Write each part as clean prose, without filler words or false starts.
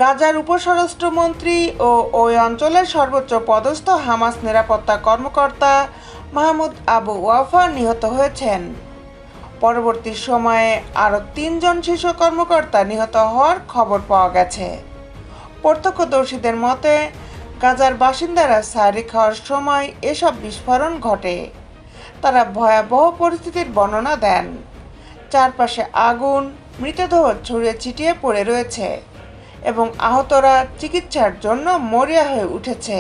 গাজার উপস্বরাষ্ট্রমন্ত্রী ও ওই অঞ্চলের সর্বোচ্চ পদস্থ হামাস নিরাপত্তা কর্মকর্তা মাহমুদ আবু ওয়াফা নিহত হয়েছেন। পরবর্তী সময়ে আরও ৩ জন শীর্ষ কর্মকর্তা নিহত হওয়ার খবর পাওয়া গেছে। প্রত্যক্ষদর্শীদের মতে, গাজার বাসিন্দারা সাহরি খাওয়ার সময় এসব বিস্ফোরণ ঘটে। তারা ভয়াবহ পরিস্থিতির বর্ণনা দেন। চারপাশে আগুন, মৃতদেহ ছড়িয়ে ছিটিয়ে পড়ে রয়েছে এবং আহতরা চিকিৎসার জন্য মরিয়া হয়ে উঠেছে।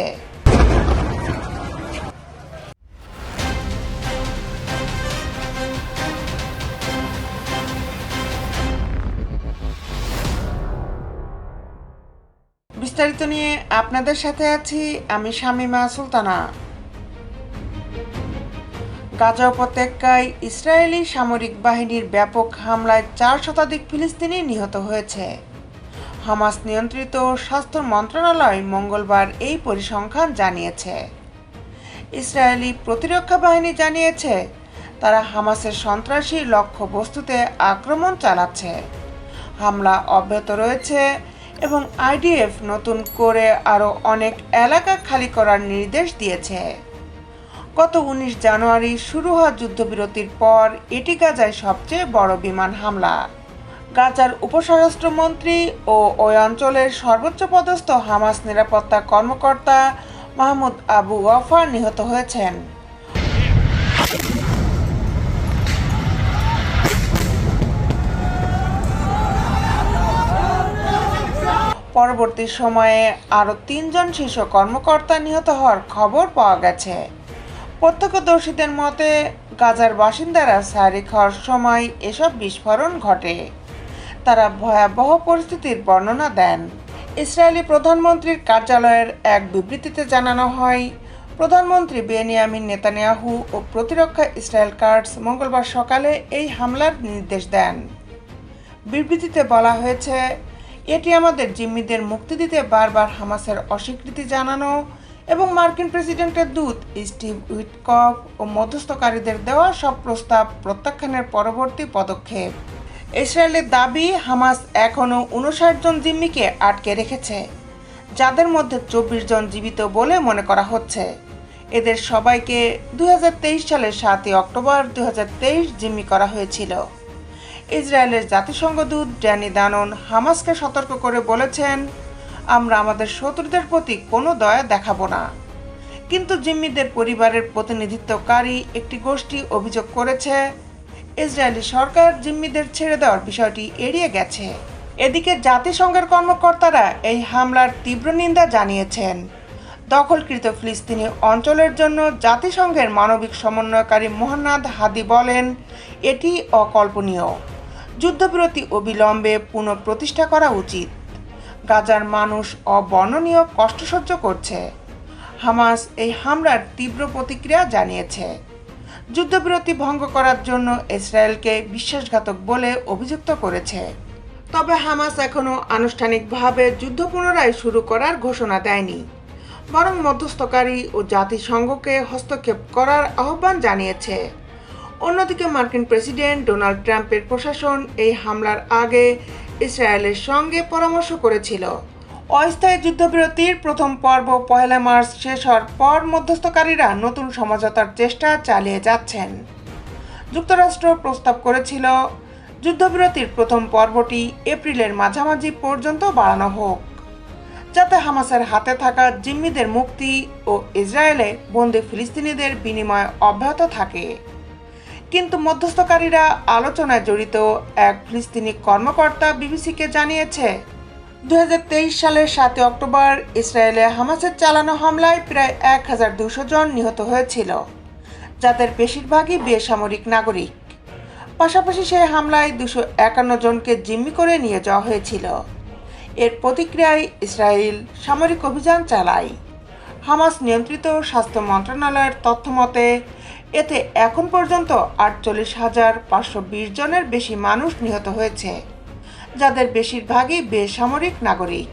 বিস্তারিত নিয়ে আপনাদের সাথে আছি আমি শামীমা সুলতানা। গাজা উপত্যকায় ইসরায়েলি সামরিক বাহিনীর ব্যাপক হামলায় 4 শতাধিক ফিলিস্তিনি নিহত হয়েছে। হামাস নিয়ন্ত্রিত স্বাস্থ্য মন্ত্রণালয় মঙ্গলবার এই পরিসংখ্যান জানিয়েছে। ইসরায়েলি প্রতিরক্ষা বাহিনী জানিয়েছে তারা হামাসের সন্ত্রাসী লক্ষ্যবস্তুতে আক্রমণ চালাচ্ছে। হামলা অব্যাহত রয়েছে এবং আইডিএফ নতুন করে আরও অনেক এলাকা খালি করার নির্দেশ দিয়েছে। গত 19 জানুয়ারি শুরু হওয়া যুদ্ধবিরতির পর এটি গাজায় সবচেয়ে বড় বিমান হামলা। গাজার উপস্বরাষ্ট্রমন্ত্রী ও ওই অঞ্চলের সর্বোচ্চ পদস্থ হামাস নিরাপত্তা কর্মকর্তা মাহমুদ আবু ওয়াফা নিহত হয়েছেন। পরবর্তী সময়ে আরও 3 জন শীর্ষ কর্মকর্তা নিহত হওয়ার খবর পাওয়া গেছে। প্রত্যক্ষদর্শীদের মতে, গাজার বাসিন্দারা সাহরি খাওয়ার সময় এসব বিস্ফোরণ ঘটে। তারা ভয়াবহ পরিস্থিতির বর্ণনা দেন। ইসরায়েলি প্রধানমন্ত্রীর কার্যালয়ের এক বিবৃতিতে জানানো হয়, প্রধানমন্ত্রী বেনিয়ামিন নেতানিয়াহু ও প্রতিরক্ষা ইসরায়েল কাটস মঙ্গলবার সকালে এই হামলার নির্দেশ দেন। বিবৃতিতে বলা হয়েছে, এটি আমাদের জিম্মিদের মুক্তি দিতে বারবার হামাসের অস্বীকৃতি জানানো এবং মার্কিন প্রেসিডেন্টের দূত স্টিভ উইটকফ ও মধ্যস্থকারীদের দেওয়া সব প্রস্তাব প্রত্যাখ্যানের পরবর্তী পদক্ষেপ। ইসরায়েলের দাবি, হামাস এখনও 59 জন জিম্মিকে আটকে রেখেছে, যাদের মধ্যে 24 জন জীবিত বলে মনে করা হচ্ছে। এদের সবাইকে 2023 সালের 7 অক্টোবর 2023 জিম্মি করা হয়েছিল। ইসরায়েলের জাতিসংঘ দূত ড্যানি দানন হামাসকে সতর্ক করে বলেছেন, আমরা আমাদের শত্রুদের প্রতি কোনো দয়া দেখাবো না। কিন্তু জিম্মিদের পরিবারের প্রতিনিধিত্বকারী একটি গোষ্ঠী অভিযোগ করেছে, ইসরায়েলি সরকার জিম্মিদের ছেড়ে দেওয়ার বিষয়টি এড়িয়ে গেছে। এদিকে জাতিসংঘের কর্মকর্তারা এই হামলার তীব্র নিন্দা জানিয়েছেন। দখলকৃত ফিলিস্তিনি অঞ্চলের জন্য জাতিসংঘের মানবিক সমন্বয়কারী মোহান্নাদ হাদি বলেন, এটি অকল্পনীয়। যুদ্ধবিরতি অবিলম্বে পুনঃপ্রতিষ্ঠা করা উচিত। গাজার মানুষ অবর্ণনীয় কষ্ট সহ্য করছে। হামাস এই হামলার তীব্র প্রতিক্রিয়া জানিয়েছে। যুদ্ধবিরতি ভঙ্গ করার জন্য ইসরায়েলকে বিশ্বাসঘাতক বলে অভিযুক্ত করেছে। তবে হামাস এখনও আনুষ্ঠানিকভাবে যুদ্ধ পুনরায় শুরু করার ঘোষণা দেয়নি, বরং মধ্যস্থকারী ও জাতিসংঘকে হস্তক্ষেপ করার আহ্বান জানিয়েছে। অন্যদিকে মার্কিন প্রেসিডেন্ট ডোনাল্ড ট্রাম্পের প্রশাসন এই হামলার আগে ইসরায়েলের সঙ্গে পরামর্শ করেছিল। অস্থায়ী যুদ্ধবিরতির প্রথম পর্ব 1 মার্চ শেষ হওয়ার পর মধ্যস্থকারীরা নতুন সমঝোতার চেষ্টা চালিয়ে যাচ্ছেন। যুক্তরাষ্ট্র প্রস্তাব করেছিল যুদ্ধবিরতির প্রথম পর্বটি এপ্রিলের মাঝামাঝি পর্যন্ত বাড়ানো হোক, যাতে হামাসের হাতে থাকা জিম্মিদের মুক্তি ও ইসরায়েলে বন্দী ফিলিস্তিনিদের বিনিময় অব্যাহত থাকে। কিন্তু মধ্যস্থকারীরা আলোচনায় জড়িত এক ফিলিস্তিনি কর্মকর্তা বিবিসিকে জানিয়েছে, 2023 সালের 7 অক্টোবর ইসরায়েলে হামাসের চালানো হামলায় প্রায় 1200 জন নিহত হয়েছিল, যাদের বেশিরভাগই বেসামরিক নাগরিক। পাশাপাশি সেই হামলায় 251 জনকে জিম্মি করে নিয়ে যাওয়া হয়েছিল। এর প্রতিক্রিয়ায় ইসরায়েল সামরিক অভিযান চালায়। হামাস নিয়ন্ত্রিত স্বাস্থ্য মন্ত্রণালয়ের তথ্য মতে, এতে এখন পর্যন্ত 48,520 জনের বেশি মানুষ নিহত হয়েছে, যাদের বেশিরভাগই বেসামরিক নাগরিক।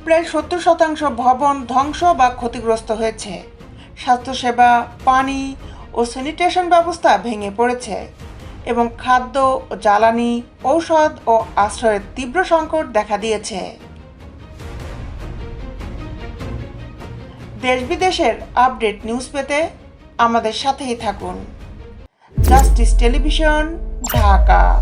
প্রায় 70% ভবন ধ্বংস বা ক্ষতিগ্রস্ত হয়েছে। স্বাস্থ্যসেবা, পানি ও স্যানিটেশন ব্যবস্থা ভেঙে পড়েছে এবং খাদ্য ও জ্বালানি, ঔষধ ও আশ্রয়ের তীব্র সংকট দেখা দিয়েছে। দেশ বিদেশের আপডেট নিউজ পেতে আমাদের সাথেই থাকুন। Justice television, Dhaka.